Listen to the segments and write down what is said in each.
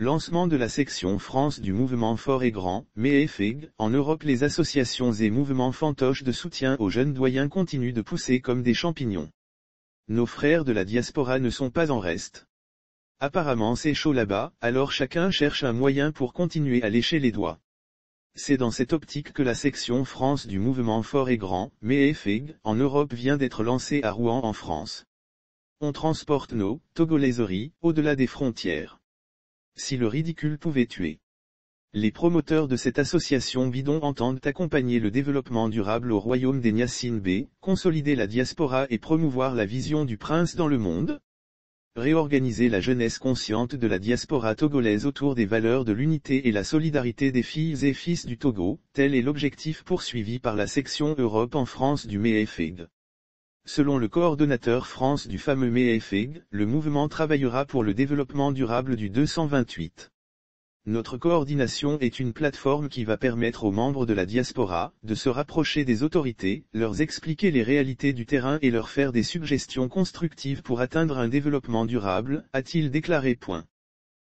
Lancement de la section France du mouvement Fort et Grand, MEFIG. En Europe, les associations et mouvements fantoches de soutien aux jeunes doyens continuent de pousser comme des champignons. Nos frères de la diaspora ne sont pas en reste. Apparemment c'est chaud là-bas, alors chacun cherche un moyen pour continuer à lécher les doigts. C'est dans cette optique que la section France du mouvement Fort et Grand, MEFIG, en Europe vient d'être lancée à Rouen en France. On transporte nos togolaiseries au-delà des frontières. Si le ridicule pouvait tuer. Les promoteurs de cette association bidon entendent accompagner le développement durable au royaume des Niassine B, consolider la diaspora et promouvoir la vision du prince dans le monde. Réorganiser la jeunesse consciente de la diaspora togolaise autour des valeurs de l'unité et la solidarité des filles et fils du Togo, tel est l'objectif poursuivi par la section Europe en France du MEFIG. Selon le coordonnateur France du fameux MEFIG, le mouvement travaillera pour le développement durable du 228. Notre coordination est une plateforme qui va permettre aux membres de la diaspora de se rapprocher des autorités, leur expliquer les réalités du terrain et leur faire des suggestions constructives pour atteindre un développement durable, a-t-il déclaré.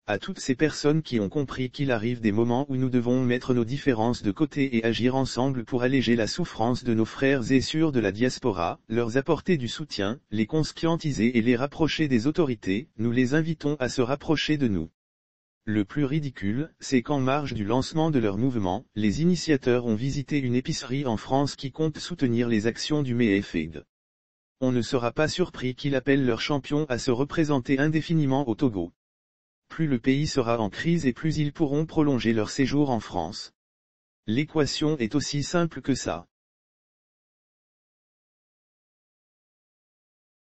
À toutes ces personnes qui ont compris qu'il arrive des moments où nous devons mettre nos différences de côté et agir ensemble pour alléger la souffrance de nos frères et sœurs de la diaspora, leur apporter du soutien, les conscientiser et les rapprocher des autorités, nous les invitons à se rapprocher de nous. Le plus ridicule, c'est qu'en marge du lancement de leur mouvement, les initiateurs ont visité une épicerie en France qui compte soutenir les actions du MEFIG. On ne sera pas surpris qu'ils appellent leurs champions à se représenter indéfiniment au Togo. Plus le pays sera en crise et plus ils pourront prolonger leur séjour en France. L'équation est aussi simple que ça.